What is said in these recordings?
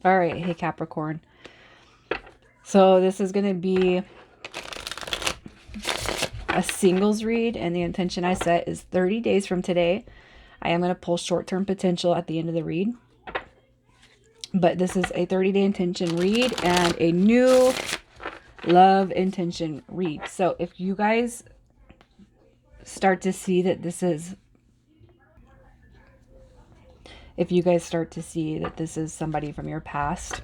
All right. Hey, Capricorn. So this is going to be a singles read, and the intention I set is 30 days from today. I am going to pull short-term potential at the end of the read. But this is a 30-day intention read and a new love intention read. So if you guys start to see that this is somebody from your past,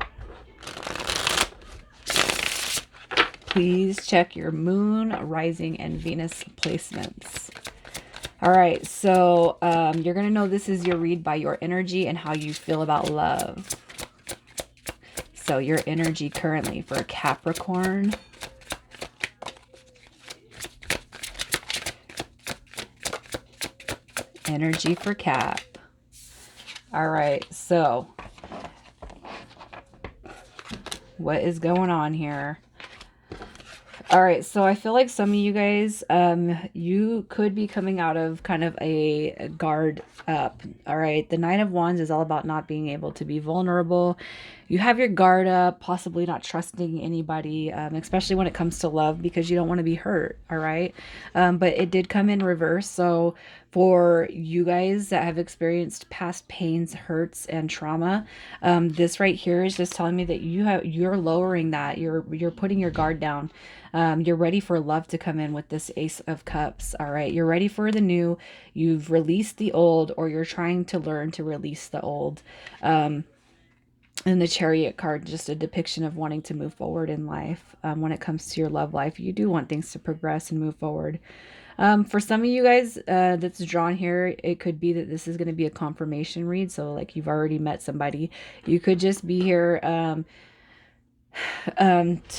please check your moon, rising, and Venus placements. All right, so you're going to know this is your read by your energy and how you feel about love. So your energy currently for Capricorn. Energy for Cap. All right, so what is going on here? All right, so I feel like some of you guys, you could be coming out of kind of a guard up. All right, the Nine of Wands is all about not being able to be vulnerable. You have your guard up, possibly not trusting anybody, especially when it comes to love, because you don't want to be hurt. All right, but it did come in reverse. So for you guys that have experienced past pains, hurts, and trauma, this right here is just telling me that you're lowering that. You're putting your guard down. You're ready for love to come in with this Ace of Cups. All right. You're ready for the new. You've released the old, or you're trying to learn to release the old. And the Chariot card, just a depiction of wanting to move forward in life. When it comes to your love life, you do want things to progress and move forward. For some of you guys that's drawn here, it could be that this is going to be a confirmation read. So like you've already met somebody. You could just be here to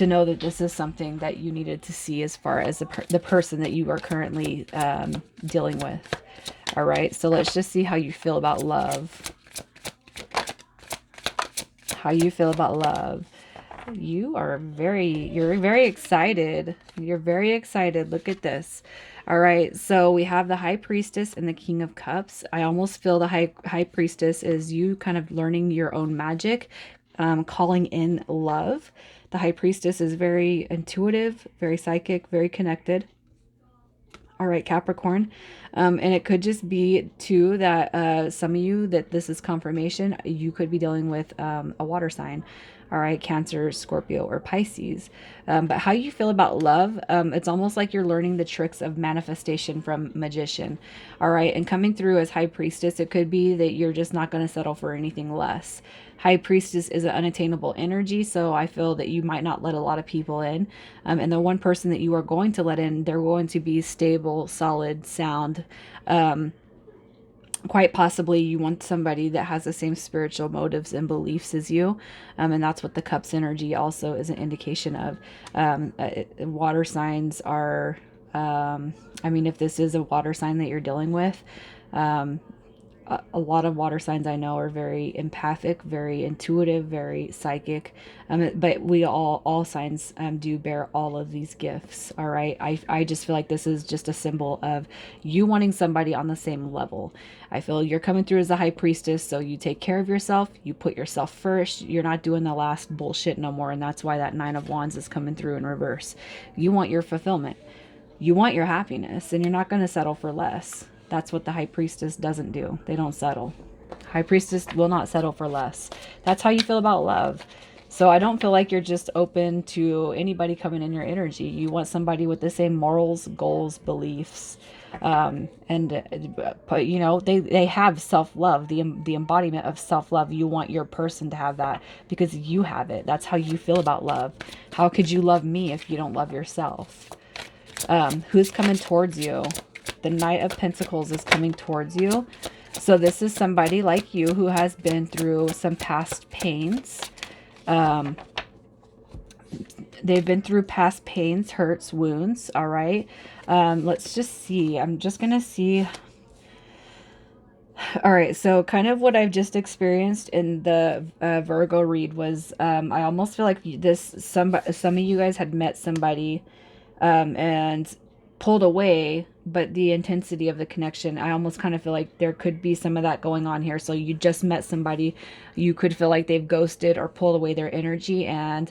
know that this is something that you needed to see as far as the person that you are currently dealing with. All right, so let's just see how you feel about love. How you feel about love. You're very excited. You're very excited. Look at this. All right, so we have the High Priestess and the King of Cups. I almost feel the High Priestess is you kind of learning your own magic, calling in love. The High Priestess is very intuitive, very psychic, very connected. All right, Capricorn. And it could just be, too, that some of you, that this is confirmation, you could be dealing with a water sign. All right, Cancer, Scorpio, or Pisces. But how you feel about love, it's almost like you're learning the tricks of manifestation from Magician. All right, and coming through as High Priestess, it could be that you're just not going to settle for anything less. High Priestess is an unattainable energy, so I feel that you might not let a lot of people in. And the one person that you are going to let in, they're going to be stable, solid, sound. Quite possibly you want somebody that has the same spiritual motives and beliefs as you. And that's what the Cups energy also is an indication of. Water signs are, I mean, if this is a water sign that you're dealing with, a lot of water signs I know are very empathic, very intuitive, very psychic. But we all signs do bear all of these gifts. All right. I just feel like this is just a symbol of you wanting somebody on the same level. I feel you're coming through as a High Priestess, so you take care of yourself. You put yourself first. You're not doing the last bullshit no more. And that's why that Nine of Wands is coming through in reverse. You want your fulfillment. You want your happiness, and you're not going to settle for less. That's what the High Priestess doesn't do. They don't settle. High Priestess will not settle for less. That's how you feel about love. So I don't feel like you're just open to anybody coming in your energy. You want somebody with the same morals, goals, beliefs. You know, they have self-love, the embodiment of self-love. You want your person to have that because you have it. That's how you feel about love. How could you love me if you don't love yourself? Who's coming towards you? The Knight of Pentacles is coming towards you. So this is somebody like you who has been through some past pains. They've been through past pains, hurts, wounds. All right. Let's just see. I'm just going to see. All right. So kind of what I've just experienced in the Virgo read was I almost feel like some of you guys had met somebody and pulled away, but the intensity of the connection, I almost kind of feel like there could be some of that going on here. So you just met somebody, you could feel like they've ghosted or pulled away their energy, and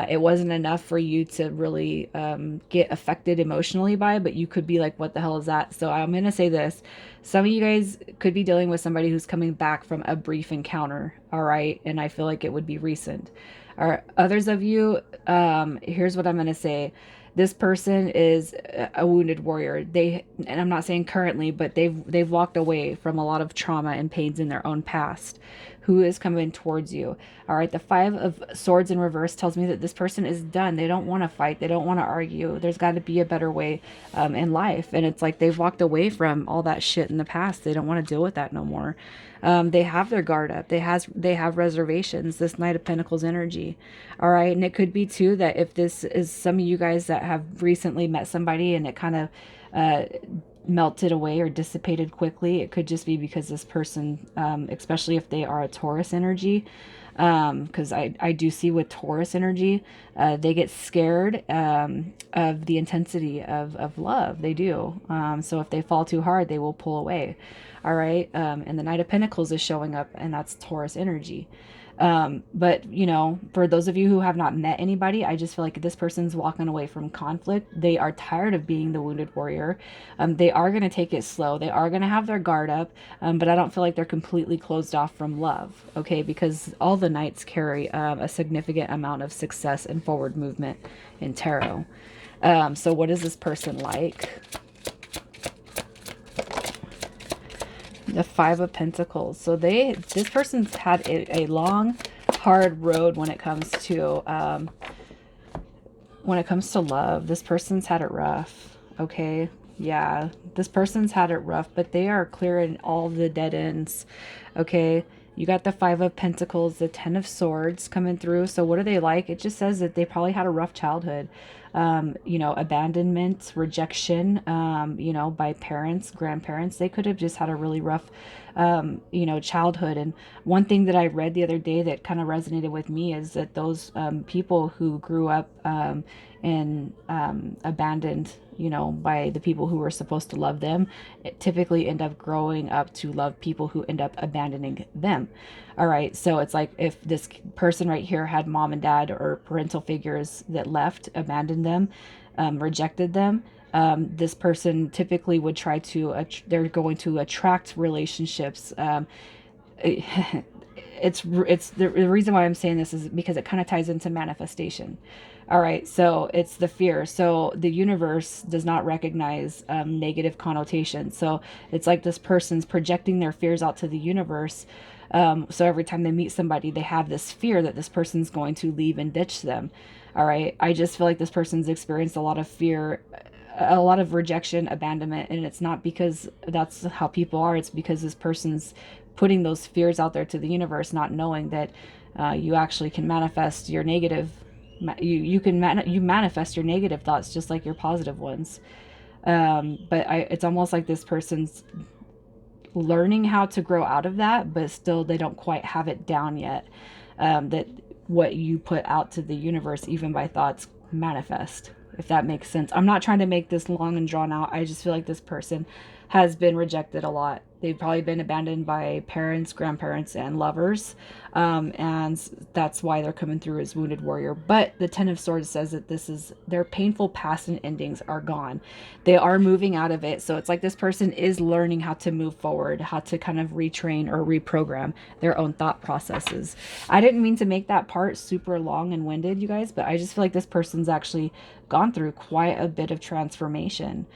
it wasn't enough for you to really get affected emotionally by, but you could be like, what the hell is that? So I'm going to say this. Some of you guys could be dealing with somebody who's coming back from a brief encounter, all right? And I feel like it would be recent. Or others of you, here's what I'm going to say. This person is a wounded warrior. And I'm not saying currently, but they've walked away from a lot of trauma and pains in their own past. Who is coming towards you? All right, the Five of Swords in reverse tells me that this person is done. They don't want to fight. They don't want to argue. There's got to be a better way in life. And it's like they've walked away from all that shit in the past. They don't want to deal with that no more. They have their guard up. They have reservations. This Knight of Pentacles energy. All right, and it could be too that if this is some of you guys that have recently met somebody and it kind of melted away or dissipated quickly, it could just be because this person, especially if they are a Taurus energy, because I do see with Taurus energy, they get scared of the intensity of love. They do. So if they fall too hard, they will pull away. All right. And the Knight of Pentacles is showing up, and that's Taurus energy. But you know, for those of you who have not met anybody, I just feel like this person's walking away from conflict. They are tired of being the wounded warrior. They are going to take it slow. They are going to have their guard up. But I don't feel like they're completely closed off from love. Okay. Because all the knights carry, a significant amount of success and forward movement in tarot. So what is this person like? The Five of Pentacles. So this person's had a long, hard road when it comes to love. This person's had it rough. Okay. Yeah. This person's had it rough, but they are clearing all the dead ends. Okay. You got the Five of Pentacles, the Ten of Swords coming through. So what are they like? It just says that they probably had a rough childhood. You know, abandonment, rejection, you know, by parents, grandparents. They could have just had a really rough, you know, childhood. And one thing that I read the other day that kind of resonated with me is that those people who grew up and abandoned, you know, by the people who were supposed to love them, typically end up growing up to love people who end up abandoning them. All right. So it's like if this person right here had mom and dad or parental figures that left, abandoned them, rejected them, this person typically would try to, they're going to attract relationships. It's the reason why I'm saying this is because it kind of ties into manifestation. All right, so it's the fear. So the universe does not recognize negative connotations. So it's like this person's projecting their fears out to the universe. So every time they meet somebody, they have this fear that this person's going to leave and ditch them. All right, I just feel like this person's experienced a lot of fear, a lot of rejection, abandonment, and it's not because that's how people are. It's because this person's putting those fears out there to the universe, not knowing that you actually can manifest your negative. You manifest your negative thoughts just like your positive ones. But it's almost like this person's learning how to grow out of that, but still they don't quite have it down yet. That what you put out to the universe, even by thoughts, manifest, if that makes sense. I'm not trying to make this long and drawn out. I just feel like this person has been rejected a lot. They've probably been abandoned by parents, grandparents, and lovers. And that's why they're coming through as wounded warrior. But the Ten of Swords says that this is their painful past and endings are gone. They are moving out of it. So it's like this person is learning how to move forward, how to kind of retrain or reprogram their own thought processes. I didn't mean to make that part super long and winded, you guys, but I just feel like this person's actually gone through quite a bit of transformation.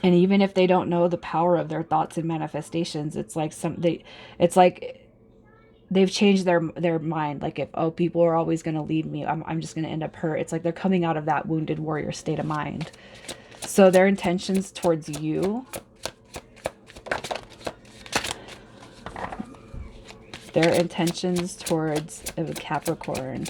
And even if they don't know the power of their thoughts and manifestations, it's like it's like they've changed their mind. Like if, oh, people are always going to leave me, I'm just going to end up hurt. It's like they're coming out of that wounded warrior state of mind. So their intentions towards you, their intentions towards Capricorn.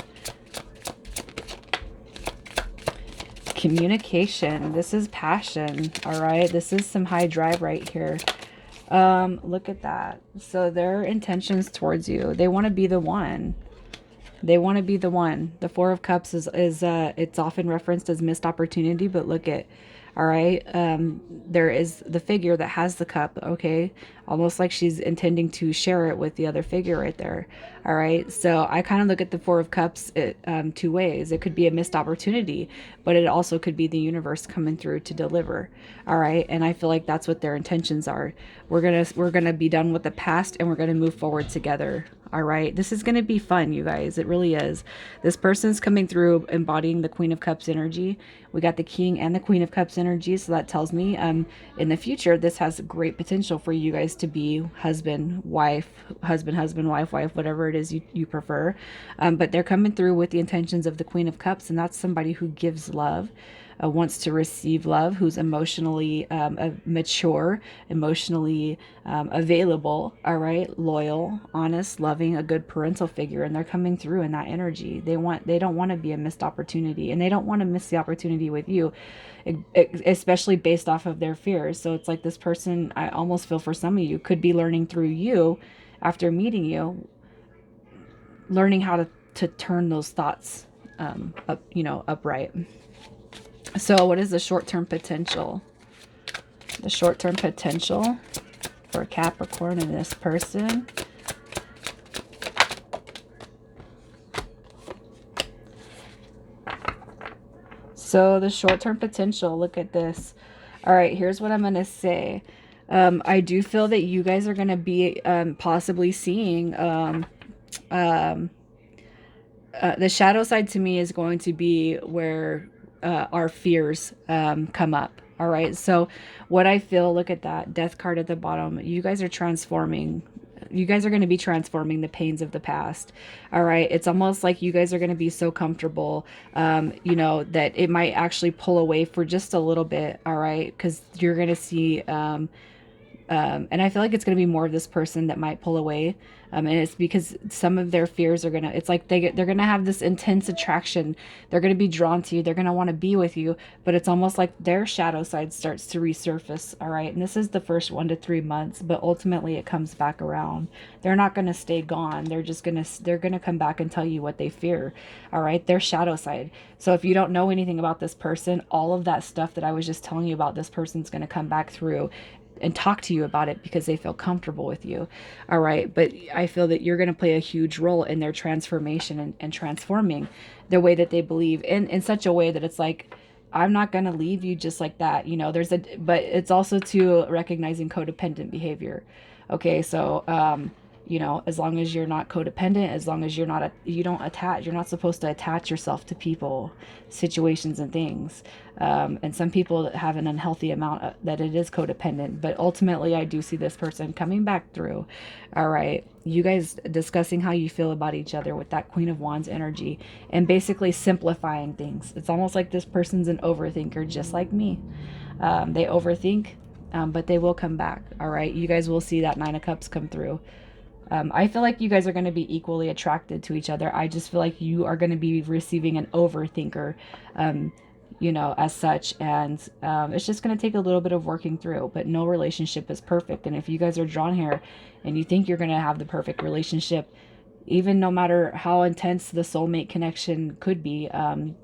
Communication. This is passion. All right. This is some high drive right here. Look at that. So their intentions towards you, they want to be the one. They want to be the one. The Four of Cups is it's often referenced as missed opportunity, but look at, all right, there is the figure that has the cup, okay? Almost like she's intending to share it with the other figure right there. All right. So I kind of look at the Four of Cups two ways. It could be a missed opportunity, but it also could be the universe coming through to deliver. All right. And I feel like that's what their intentions are. We're gonna be done with the past and we're gonna move forward together. All right. This is going to be fun, you guys. It really is. This person's coming through embodying the Queen of Cups energy. We got the King and the Queen of Cups energy. So that tells me in the future, this has great potential for you guys to be husband, wife, husband, wife, whatever it is you prefer. But they're coming through with the intentions of the Queen of Cups. And that's somebody who gives love, wants to receive love, who's emotionally mature, emotionally available, all right, loyal, honest, loving, a good parental figure, and they're coming through in that energy. They don't want to be a missed opportunity, and they don't want to miss the opportunity with you, especially based off of their fears. So it's like this person, I almost feel for some of you, could be learning through you after meeting you, learning how to turn those thoughts up, upright. So what is the short-term potential? The short-term potential for Capricorn and this person. So the short-term potential, look at this. All right, here's what I'm going to say. I do feel that you guys are going to be possibly seeing the shadow side to me is going to be where our fears come up. All right. So what I feel, look at that death card at the bottom. You guys are transforming. You guys are going to be transforming the pains of the past. All right. It's almost like you guys are going to be so comfortable, that it might actually pull away for just a little bit. All right. Because you're going to see, and I feel like it's going to be more of this person that might pull away. And it's because some of their fears are going to, it's like they're going to have this intense attraction. They're going to be drawn to you. They're going to want to be with you, but it's almost like their shadow side starts to resurface. All right. And this is the first 1 to 3 months, but ultimately it comes back around. They're not going to stay gone. They're going to come back and tell you what they fear. All right. Their shadow side. So if you don't know anything about this person, all of that stuff that I was just telling you about, this person's going to come back through and talk to you about it because they feel comfortable with you. All right. But I feel that you're going to play a huge role in their transformation and transforming the way that they believe in such a way that it's like, I'm not going to leave you just like that. But it's also to recognizing codependent behavior. Okay. So, as long as you're not codependent, as long as you don't attach, you're not supposed to attach yourself to people, situations, and things. And some people have an unhealthy amount that it is codependent, but ultimately I do see this person coming back through. All right. You guys discussing how you feel about each other with that Queen of Wands energy and basically simplifying things. It's almost like this person's an overthinker, just like me. They overthink, but they will come back. All right. You guys will see that Nine of Cups come through. I feel like you guys are going to be equally attracted to each other. I just feel like you are going to be receiving an overthinker, as such. And it's just going to take a little bit of working through, but no relationship is perfect. And if you guys are drawn here and you think you're going to have the perfect relationship, even no matter how intense the soulmate connection could be,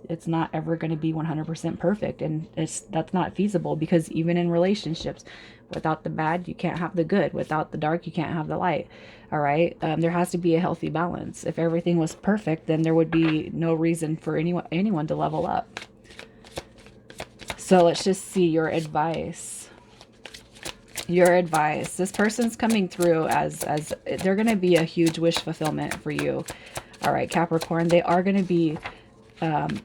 it's not ever going to be 100% perfect. And that's not feasible because even in relationships, without the bad, you can't have the good. Without the dark, you can't have the light. All right. There has to be a healthy balance. If everything was perfect, then there would be no reason for anyone to level up. So let's just see your advice. Your advice. This person's coming through as they're going to be a huge wish fulfillment for you. All right, Capricorn, they are going to be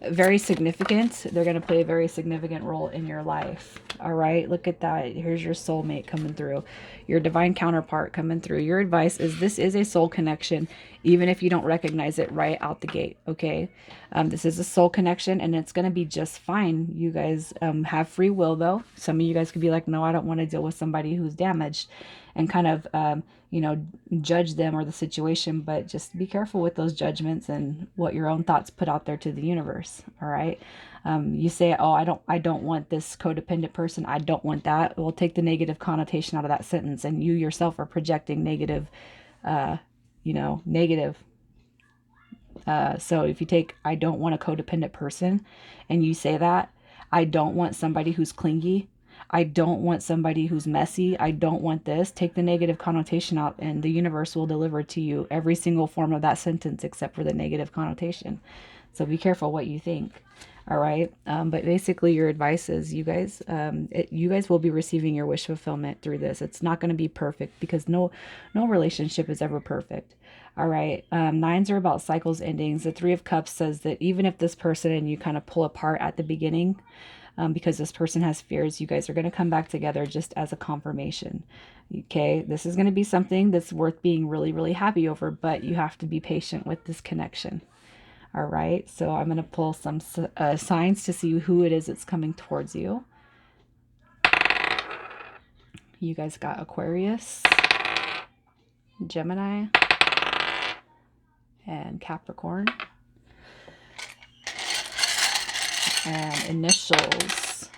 very significant. They're going to play a very significant role in your life. All right, look at that. Here's your soulmate coming through, your divine counterpart coming through. Your advice is this is a soul connection, even if you don't recognize it right out the gate. Okay, this is a soul connection and it's going to be just fine. You guys have free will though. Some of you guys could be like, no, I don't want to deal with somebody who's damaged, and kind of judge them or the situation, but just be careful with those judgments and what your own thoughts put out there to the universe. All right. You say, oh, I don't want this codependent person. I don't want that. We'll take the negative connotation out of that sentence. And you yourself are projecting negative, negative So if you take, I don't want a codependent person, and you say that, I don't want somebody who's clingy, I don't want somebody who's messy, I don't want this, take the negative connotation out, and the universe will deliver to you every single form of that sentence except for the negative connotation. So be careful what you think. All right. But basically your advice is you guys will be receiving your wish fulfillment through this. It's not going to be perfect because no relationship is ever perfect. All right. Nines are about cycles, endings. The Three of Cups says that even if this person and you kind of pull apart at the beginning, because this person has fears, you guys are going to come back together just as a confirmation. Okay, this is going to be something that's worth being really, really happy over, but you have to be patient with this connection. All right, so I'm going to pull some signs to see who it is that's coming towards you. You guys got Aquarius, Gemini, and Capricorn. And initials.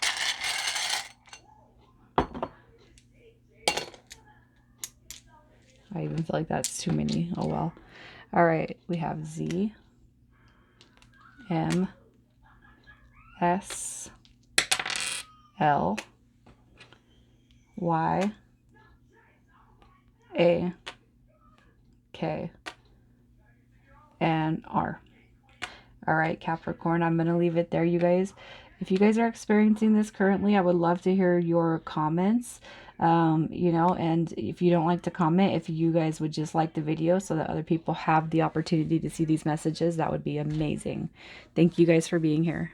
I even feel like that's too many. Oh well. All right, we have Z, M, S, L, Y, A, K, and R. All right, Capricorn, I'm going to leave it there, you guys. If you guys are experiencing this currently, I would love to hear your comments. You know, and if you don't like to comment, if you guys would just like the video so that other people have the opportunity to see these messages, that would be amazing. Thank you guys for being here.